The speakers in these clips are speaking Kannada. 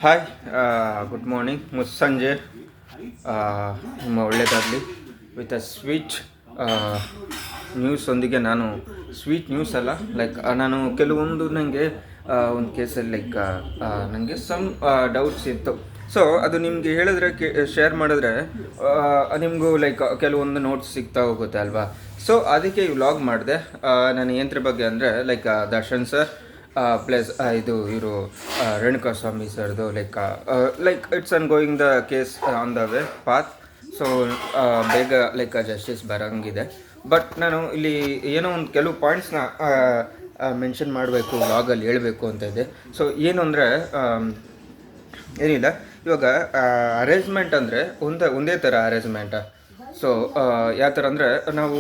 ಹಾಯ್, ಗುಡ್ ಮಾರ್ನಿಂಗ್, ಮುಸ್ಸಂಜೆ. ನಿಮ್ಮ ಒಳ್ಳೆಯದಾಗಲಿ. ವಿತ್ ಅ ಸ್ವೀಟ್ ನ್ಯೂಸೊಂದಿಗೆ ನಾನು ಸ್ವೀಟ್ ನ್ಯೂಸ್ ಅಲ್ಲ, ನಾನು ಕೆಲವೊಂದು ನನಗೆ ಒಂದು ಕೇಸಲ್ಲಿ ನನಗೆ ಸಮ್ ಡೌಟ್ಸ್ ಇತ್ತು. ಸೊ ಅದು ನಿಮಗೆ ಹೇಳಿದ್ರೆ ಶೇರ್ ಮಾಡಿದ್ರೆ ನಿಮಗೂ ಕೆಲವೊಂದು ನೋಟ್ಸ್ ಸಿಗ್ತಾ ಹೋಗುತ್ತೆ ಅಲ್ವಾ. ಸೊ ಅದಕ್ಕೆ ಈ ವ್ಲಾಗ್ ಮಾಡಿದೆ. ನಾನು ಏನತ್ರ ಬಗ್ಗೆ ಅಂದರೆ ದರ್ಶನ್ ಸರ್ ಪ್ಲಸ್ ಇದು ಇವರು ರೇಣುಕಾಸ್ವಾಮಿ ಸರ್ದು it's an going the case on the way path. So ಬೇಗ ಜಸ್ಟಿಸ್ ಬರೋಂಗಿದೆ. ಬಟ್ ನಾನು ಇಲ್ಲಿ ಏನೋ ಒಂದು ಕೆಲವು ಪಾಯಿಂಟ್ಸ್ನ ಮೆನ್ಷನ್ ಮಾಡಬೇಕು, ವ್ಲಾಗಲ್ಲಿ ಹೇಳಬೇಕು ಅಂತ ಇದೆ. ಸೊ ಏನು ಅಂದರೆ ಏನಿಲ್ಲ, ಇವಾಗ ಅರೇಂಜ್ಮೆಂಟ್ ಅಂದರೆ ಒಂದೇ ಥರ ಅರೇಂಜ್ಮೆಂಟ. ಸೊ ಯಾವ ಥರ ಅಂದರೆ, ನಾವು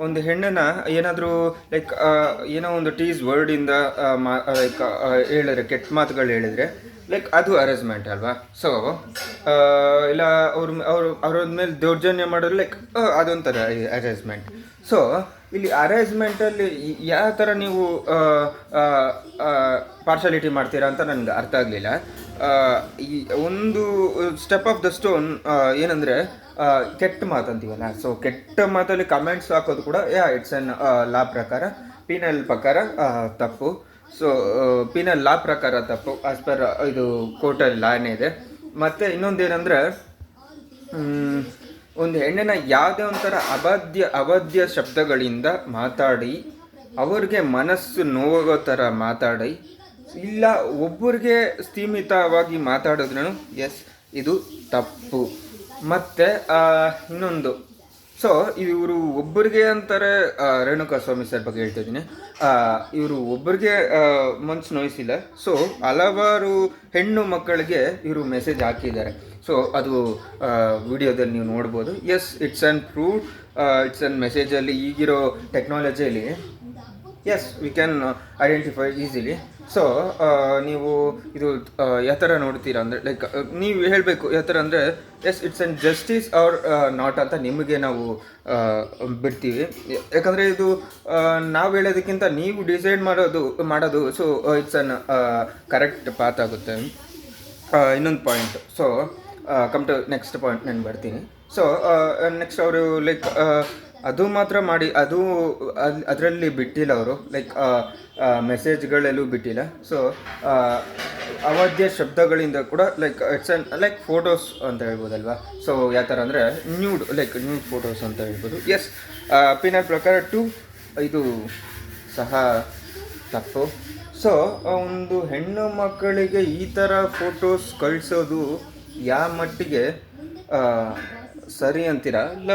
ಒಂದು ಹೆಣ್ಣನ್ನು ಏನಾದರೂ ಏನೋ ಒಂದು ಟೀಸ್ ವರ್ಡಿಂದ ಹೇಳಿದ್ರೆ, ಕೆಟ್ಟ ಮಾತುಗಳು ಹೇಳಿದರೆ ಅದು ಅರೇಂಜ್ಮೆಂಟ್ ಅಲ್ವಾ. ಸೊ ಇಲ್ಲ ಅವ್ರ ಮೇಲೆ ದೌರ್ಜನ್ಯ ಮಾಡೋದು ಅದೊಂಥರ ಅರೇಂಜ್ಮೆಂಟ್. ಸೊ ಇಲ್ಲಿ ಅರೇಂಜ್ಮೆಂಟಲ್ಲಿ ಯಾವ ಥರ ನೀವು ಪಾರ್ಶಾಲಿಟಿ ಮಾಡ್ತೀರಾ ಅಂತ ನನಗೆ ಅರ್ಥ ಆಗಲಿಲ್ಲ. ಈ ಒಂದು ಸ್ಟೆಪ್ ಆಫ್ ದ ಸ್ಟೋನ್ ಏನಂದರೆ, ಕೆಟ್ಟ ಮಾತು ಅಂತೀವಲ್ಲ. ಸೊ ಕೆಟ್ಟ ಮಾತಲ್ಲಿ ಕಮೆಂಟ್ಸ್ ಹಾಕೋದು ಕೂಡ ಇಟ್ಸ್ ಎನ್ ಲಾ ಪ್ರಕಾರ, ಪೀನಲ್ ಪ್ರಕಾರ ತಪ್ಪು. ಸೊ ಪೀನಲ್ ಲಾ ಪ್ರಕಾರ ತಪ್ಪು, ಆಸ್ ಪರ್ ಇದು ಕೋರ್ಟಲ್ಲಿ ಲಾನೇ ಇದೆ. ಮತ್ತು ಇನ್ನೊಂದೇನೆಂದರೆ, ಒಂದು ಹೆಣ್ಣನ್ನು ಯಾವುದೇ ಒಂಥರ ಅವಾದ್ಯ ಶಬ್ದಗಳಿಂದ ಮಾತಾಡಿ ಅವ್ರಿಗೆ ಮನಸ್ಸು ನೋವೋ ಥರ ಮಾತಾಡಿ, ಇಲ್ಲ ಒಬ್ಬರಿಗೆ ಸೀಮಿತವಾಗಿ ಮಾತಾಡಿದ್ರೂ ಇದು ತಪ್ಪು. ಮತ್ತು ಇನ್ನೊಂದು, ಸೊ ಇವರು ಒಬ್ಬರಿಗೆ ಅಂತಾರೆ, ರೇಣುಕಾಸ್ವಾಮಿ ಸರ್ ಬಗ್ಗೆ ಹೇಳ್ತಿದ್ದೀನಿ. ಇವರು ಒಬ್ಬರಿಗೆ ಮನಸ್ಸು ನೋಯಿಸಿಲ್ಲ. ಸೊ ಹಲವಾರು ಹೆಣ್ಣು ಮಕ್ಕಳಿಗೆ ಇವರು ಮೆಸೇಜ್ ಹಾಕಿದ್ದಾರೆ. ಸೊ ಅದು ವಿಡಿಯೋದಲ್ಲಿ ನೀವು ನೋಡ್ಬೋದು. It's on prove, it's on ಮೆಸೇಜಲ್ಲಿ ಈಗಿರೋ ಟೆಕ್ನಾಲಜಿಯಲ್ಲಿ we can identify easily. So ನೀವು ಇದು ಯಾವ ಥರ ನೋಡ್ತೀರಾ ಅಂದರೆ, ನೀವು ಹೇಳಬೇಕು ಯಾವ ಥರ ಅಂದರೆ, it's on justice or not ಅಂತ ನಿಮಗೆ ನಾವು ಬಿಡ್ತೀವಿ. ಯಾಕಂದರೆ ಇದು ನಾವು ಹೇಳೋದಕ್ಕಿಂತ ನೀವು ಡಿಸೈಡ್ ಮಾಡೋದು. So it's an correct path ಆಗುತ್ತೆ. ಇನ್ನೊಂದು point, so come to next point ನಾನು ಬರ್ತೀನಿ. ಸೊ ನೆಕ್ಸ್ಟ್ ಅವರು ಅದು ಮಾತ್ರ ಮಾಡಿ ಅದರಲ್ಲಿ ಬಿಟ್ಟಿಲ್ಲ ಅವರು, ಮೆಸೇಜ್ಗಳೆಲ್ಲೂ ಬಿಟ್ಟಿಲ್ಲ. ಸೊ ಅವಾದ್ಯ ಶಬ್ದಗಳಿಂದ ಕೂಡ ಇಟ್ಸ್ ಅನ್ ಫೋಟೋಸ್ ಅಂತ ಹೇಳ್ಬೋದಲ್ವಾ. ಸೊ ಯಾವ ಥರ ಅಂದರೆ ನ್ಯೂಡ್ ಫೋಟೋಸ್ ಅಂತ ಹೇಳ್ಬೋದು. ಪಿನಲ್ ಪ್ರಕಾರ ಇದು ಸಹ ತಪ್ಪು. ಸೊ ಒಂದು ಹೆಣ್ಣು ಮಕ್ಕಳಿಗೆ ಈ ಥರ ಫೋಟೋಸ್ ಕಳಿಸೋದು ಯಾವ ಮಟ್ಟಿಗೆ ಸರಿ ಅಂತೀರಾ, ಇಲ್ಲ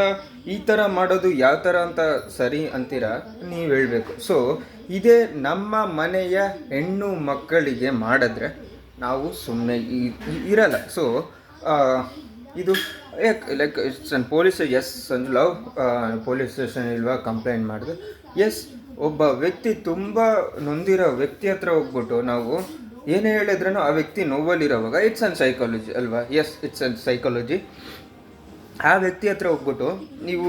ಈ ಥರ ಮಾಡೋದು ಯಾವ ಥರ ಅಂತ ಸರಿ ಅಂತೀರಾ, ನೀವು ಹೇಳಬೇಕು. ಸೊ ಇದೇ ನಮ್ಮ ಮನೆಯ ಹೆಣ್ಣು ಮಕ್ಕಳಿಗೆ ಮಾಡಿದ್ರೆ ನಾವು ಸುಮ್ಮನೆ ಇರಲ್ಲ. ಸೊ ಇದು ಪೊಲೀಸ್ ಲವ್ ಪೊಲೀಸ್ ಸ್ಟೇಷನ್ ಇಲ್ವಾ, ಕಂಪ್ಲೇಂಟ್ ಮಾಡಿದೆ. ಒಬ್ಬ ವ್ಯಕ್ತಿ ತುಂಬ ನೊಂದಿರೋ ವ್ಯಕ್ತಿ ಹತ್ರ ಹೋಗ್ಬಿಟ್ಟು ನಾವು ಏನೇ ಹೇಳಿದ್ರೂ ಆ ವ್ಯಕ್ತಿ ನೋವಲ್ಲಿರೋವಾಗ ಇಟ್ಸ್ ಅನ್ ಸೈಕಾಲಜಿ ಅಲ್ವಾ. It's an psychology. ಆ ವ್ಯಕ್ತಿ ಹತ್ರ ಹೋಗ್ಬಿಟ್ಟು ನೀವು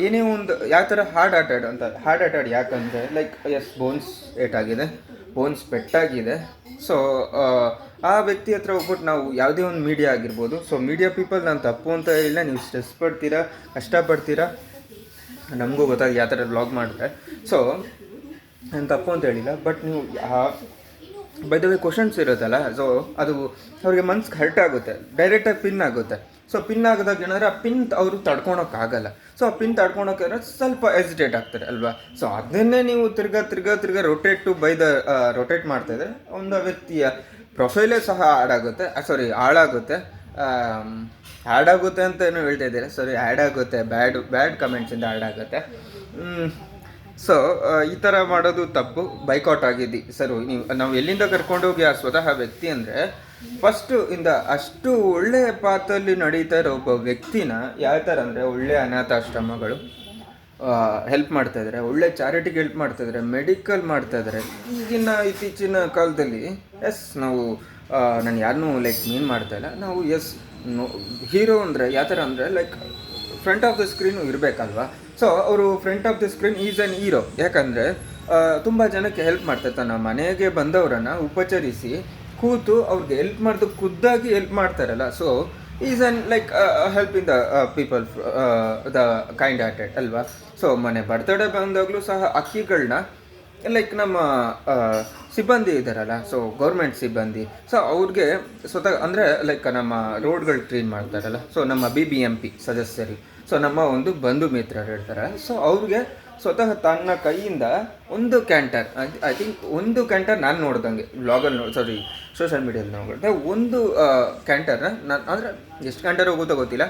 ಏನೇ ಒಂದು ಯಾವ ಥರ ಹಾರ್ಟ್ ಅಟ್ಯಾಕ್ ಯಾಕಂದರೆ ಬೋನ್ಸ್ ಏಟಾಗಿದೆ, ಬೋನ್ಸ್ ಪೆಟ್ಟಾಗಿದೆ. ಸೊ ಆ ವ್ಯಕ್ತಿ ಹತ್ರ ಹೋಗ್ಬಿಟ್ಟು ನಾವು ಯಾವುದೇ ಒಂದು ಮೀಡಿಯಾ ಆಗಿರ್ಬೋದು. ಸೊ ಮೀಡಿಯಾ ಪೀಪಲ್ ನಾನು ತಪ್ಪು ಅಂತ ಹೇಳಿಲ್ಲ, ನೀವು ಸ್ಟ್ರೆಸ್ ಪಡ್ತೀರಾ, ಕಷ್ಟಪಡ್ತೀರಾ, ನಮಗೂ ಗೊತ್ತಾಗಿ ಯಾವ ಥರ ವ್ಲಾಗ್ ಮಾಡಿದ್ರೆ. ಸೊ ನಾನು ತಪ್ಪು ಅಂತ ಹೇಳಿಲ್ಲ, ಬಟ್ ನೀವು ಬೈ ದ ವೇ ಕ್ವಶನ್ಸ್ ಇರುತ್ತಲ್ಲ, ಸೊ ಅದು ಅವ್ರಿಗೆ ಮನ್ಸಿಗೆ ಹರ್ಟ್ ಆಗುತ್ತೆ, ಡೈರೆಕ್ಟಾಗಿ ಪಿನ್ ಆಗುತ್ತೆ. ಸೊ ಪಿನ್ ಆಗೋದಾಗ ಏನಾದ್ರೆ ಆ ಪಿನ್ ಅವರು ತಡ್ಕೊಳೋಕ್ಕಾಗಲ್ಲ. ಸೊ ಆ ಪಿನ್ ತಡ್ಕೊಳೋಕೆ ಸ್ವಲ್ಪ ಎಸಿಟೇಟ್ ಆಗ್ತಾರೆ ಅಲ್ವಾ. ಸೊ ಅದನ್ನೇ ನೀವು ತಿರ್ಗಾ ರೊಟೇಟ್ ಮಾಡ್ತಾಯಿದ್ರೆ ಒಂದು ವ್ಯಕ್ತಿಯ ಪ್ರೊಫೈಲೇ ಸಹ ಹಾಳಾಗುತ್ತೆ ಅಂತ ಏನೋ ಹೇಳ್ತಾ ಇದ್ದೀರಾ. ಆ್ಯಡ್ ಆಗುತ್ತೆ, ಬ್ಯಾಡ್ ಕಮೆಂಟ್ಸಿಂದ ಆಗುತ್ತೆ. ಸೊ ಈ ಥರ ಮಾಡೋದು ತಪ್ಪು, ಬೈಕಾಟ್ ಆಗಿದ್ದು. ನಾವು ಎಲ್ಲಿಂದ ಕರ್ಕೊಂಡೋಗಿ ಆ ಸ್ವತಃ ವ್ಯಕ್ತಿ ಅಂದರೆ ಫಸ್ಟು ಅಷ್ಟು ಒಳ್ಳೆಯ ಪಾತಲ್ಲಿ ನಡೀತಾ ಇರೋ ಒಬ್ಬ ವ್ಯಕ್ತಿನ ಯಾವ ಥರ ಅಂದರೆ, ಒಳ್ಳೆಯ ಅನಾಥಾಶ್ರಮಗಳು ಹೆಲ್ಪ್ ಮಾಡ್ತಾಯಿದ್ದಾರೆ, ಒಳ್ಳೆ ಚಾರಿಟಿಗೆ ಹೆಲ್ಪ್ ಮಾಡ್ತಾಯಿದ್ದಾರೆ, ಮೆಡಿಕಲ್ ಮಾಡ್ತಾಯಿದ್ದಾರೆ. ಇತ್ತೀಚಿನ ಕಾಲದಲ್ಲಿ ನಾವು ನಾನು ಯಾರನ್ನೂ ಮೀನ್ ಮಾಡ್ತಾಯಿಲ್ಲ, ನಾವು ಹೀರೋ ಅಂದರೆ ಯಾವ ಥರ ಅಂದರೆ ಫ್ರಂಟ್ ಆಫ್ ದ ಸ್ಕ್ರೀನು ಇರಬೇಕಲ್ವಾ. ಸೊ ಅವರು front of the screen is on hero. ಯಾಕಂದರೆ ತುಂಬ ಜನಕ್ಕೆ ಹೆಲ್ಪ್ ಮಾಡ್ತಾರೆ, ತನ್ನ ಮನೆಗೆ ಬಂದವರನ್ನು ಉಪಚರಿಸಿ ಕೂತು ಅವ್ರಿಗೆ ಹೆಲ್ಪ್ ಮಾಡಿದ್ದು ಖುದ್ದಾಗಿ ಹೆಲ್ಪ್ ಮಾಡ್ತಾರಲ್ಲ. So is an like help in the people, the kind hearted ಅಲ್ವಾ. ಸೊ ಮನೆ ಬರ್ತಡೇ ಬಂದಾಗಲೂ ಸಹ ಅಕ್ಕಿಗಳನ್ನ ಲೈಕ್ ನಮ್ಮ ಸಿಬ್ಬಂದಿ ಇದ್ದಾರಲ್ಲ, ಸೊ ಗೌರ್ಮೆಂಟ್ ಸಿಬ್ಬಂದಿ, ಸೊ ಅವ್ರಿಗೆ ಸ್ವತಃ ಅಂದರೆ ಲೈಕ್ ನಮ್ಮ ರೋಡ್ಗಳು ಕ್ಲೀನ್ ಮಾಡ್ತಾರಲ್ಲ, ಸೊ ನಮ್ಮ BBMP ಸದಸ್ಯರು, ಸೊ ನಮ್ಮ ಒಂದು ಬಂಧು ಮಿತ್ರರು ಇರ್ತಾರೆ. ಸೊ ಅವ್ರಿಗೆ ಸ್ವತಃ ತನ್ನ ಕೈಯಿಂದ ಒಂದು ಕ್ಯಾಂಟರ್, ಐ ಥಿಂಕ್ ಒಂದು ಕ್ಯಾಂಟರ್ ನಾನು ನೋಡ್ದಂಗೆ ವ್ಲಾಗಲ್ಲಿ ಸಾರಿ ಸೋಷಿಯಲ್ ಮೀಡಿಯಲ್ಲಿ ನೋಡಿದೆ, ಒಂದು ಕ್ಯಾಂಟರ್ನ ನಾನು ಅಂದರೆ ಎಷ್ಟು ಕ್ಯಾಂಟರ್ ಹೋಗುತ್ತೋ ಗೊತ್ತಿಲ್ಲ,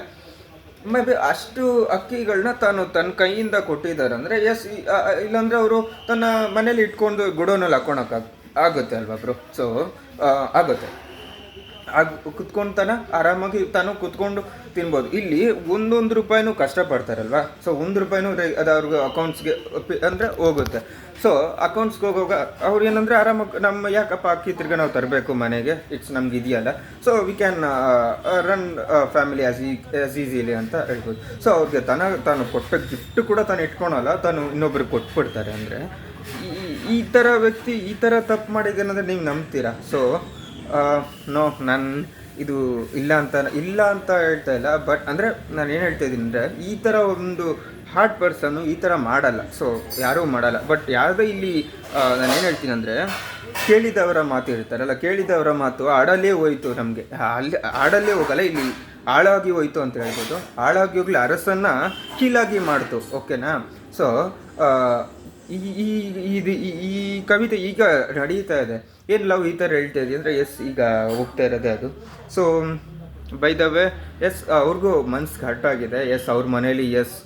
ಮೇ ಬಿ ಅಷ್ಟು ಅಕ್ಕಿಗಳನ್ನ ತಾನು ತನ್ನ ಕೈಯಿಂದ ಕೊಟ್ಟಿದ್ದಾರೆ ಅಂದರೆ ಎಸ್. ಇಲ್ಲಾಂದರೆ ಅವರು ತನ್ನ ಮನೇಲಿ ಇಟ್ಕೊಂಡು ಗುಡೋನಲ್ಲಿ ಆಗುತ್ತೆ ಅಲ್ವಾ ಬ್ರೋ. ಸೊ ಆಗುತ್ತೆ, ಕುತ್ಕೊಂಡು ಆರಾಮಾಗಿ ತಾನು ಕುತ್ಕೊಂಡು ತಿನ್ಬೋದು. ಇಲ್ಲಿ ಒಂದೊಂದು ರೂಪಾಯಿನೂ ಕಷ್ಟಪಡ್ತಾರಲ್ವ, ಸೊ ₹1 ಅದು ಅವ್ರಿಗೆ ಅಕೌಂಟ್ಸ್ಗೆ ಅಂದರೆ ಹೋಗುತ್ತೆ. ಸೊ ಅಕೌಂಟ್ಸ್ಗೆ ಹೋಗುವಾಗ ಅವ್ರು ಏನಂದರೆ ಆರಾಮಾಗಿ ನಮ್ಮ ಯಾಕಪ್ಪ ಅಕ್ಕಿ ತಿರ್ಗಿ ನಾವು ತರಬೇಕು ಮನೆಗೆ, ಇಟ್ಸ್ ನಮ್ಗೆ ಇದೆಯಲ್ಲ, so we can run family as easily ಅಂತ ಹೇಳ್ಬೋದು. ಸೊ ಅವ್ರಿಗೆ ತಾನು ಕೊಟ್ಟ ಗಿಫ್ಟ್ ಕೂಡ ತಾನು ಇಟ್ಕೊಳಲ್ಲ, ತಾನು ಇನ್ನೊಬ್ರಿಗೆ ಕೊಟ್ಬಿಡ್ತಾರೆ. ಅಂದರೆ ಈ ಥರ ವ್ಯಕ್ತಿ ಈ ಥರ ತಪ್ಪು ಮಾಡಿದ್ದೇನೆಂದರೆ ನೀವು ನಂಬ್ತೀರಾ? ಸೊ ನೋ, ನಾನು ಇದು ಇಲ್ಲ ಅಂತ ಹೇಳ್ತಾ ಇಲ್ಲ, ಬಟ್ ಅಂದರೆ ನಾನು ಏನು ಹೇಳ್ತಾ ಇದ್ದೀನಿ ಅಂದರೆ ಈ ಥರ ಒಂದು ಹಾರ್ಟ್ ಪರ್ಸನ್ನು ಈ ಥರ ಮಾಡಲ್ಲ, ಸೊ ಯಾರೂ ಮಾಡಲ್ಲ. ಬಟ್ ಯಾವುದೇ ಇಲ್ಲಿ ನಾನು ಏನು ಹೇಳ್ತೀನಿ ಅಂದರೆ, ಕೇಳಿದವರ ಮಾತು ಇರ್ತಾರಲ್ಲ, ಕೇಳಿದವರ ಮಾತು ಆಡಲ್ಲೇ ಹೋಯ್ತು, ನಮಗೆ ಅಲ್ಲಿ ಆಡಲ್ಲೇ ಹೋಗಲ್ಲ, ಇಲ್ಲಿ ಹಾಳಾಗಿ ಹೋಯ್ತು ಅಂತ ಹೇಳ್ಬೋದು. ಹಾಳಾಗಿ ಹೋಗ್ಲಿ ಅರಸನ್ನು ಕೀಳಾಗಿ ಮಾಡ್ತು, ಓಕೆನಾ. ಸೊ ಈ ಕವಿತೆ ಈಗ ನಡೀತಾ ಇದೆ, ಏನು ಲವ್ ಈ ಥರ ಹೇಳ್ತಾ ಇದೆ ಅಂದರೆ ಎಸ್ ಈಗ ಹೋಗ್ತಾ ಇರೋದೇ ಅದು. So by the way yes ಅವ್ರಿಗೂ ಮನ್ಸಿಗೆ ಹರ್ಟ್ ಆಗಿದೆ, ಎಸ್ ಅವ್ರ ಮನೇಲಿ ಎಸ್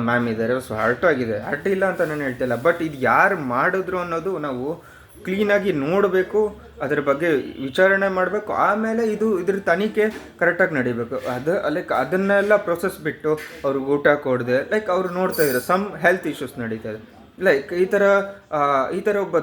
ಮ್ಯಾಮ್ ಇದ್ದಾರೆ, ಸೊ ಹರ್ಟ್ ಆಗಿದೆ, ಹರ್ಟ್ ಇಲ್ಲ ಅಂತ ನಾನು ಹೇಳ್ತಿಲ್ಲ. ಬಟ್ ಇದು ಯಾರು ಮಾಡಿದ್ರು ಅನ್ನೋದು ನಾವು ಕ್ಲೀನಾಗಿ ನೋಡಬೇಕು, ಅದರ ಬಗ್ಗೆ ವಿಚಾರಣೆ ಮಾಡಬೇಕು, ಆಮೇಲೆ ಇದ್ರ ತನಿಖೆ ಕರೆಕ್ಟಾಗಿ ನಡಿಬೇಕು. ಲೈಕ್ ಅದನ್ನೆಲ್ಲ ಪ್ರೊಸೆಸ್ ಬಿಟ್ಟು ಅವ್ರಿಗೆ ಊಟ ಕೊಡದೆ ಲೈಕ್ ಅವ್ರು ನೋಡ್ತಾ ಇದ್ದಾರೆ ಸಮ್ ಹೆಲ್ತ್ ಇಶ್ಯೂಸ್ ನಡೀತಾ ಇದೆ, ಲೈಕ್ ಈ ಥರ ಒಬ್ಬ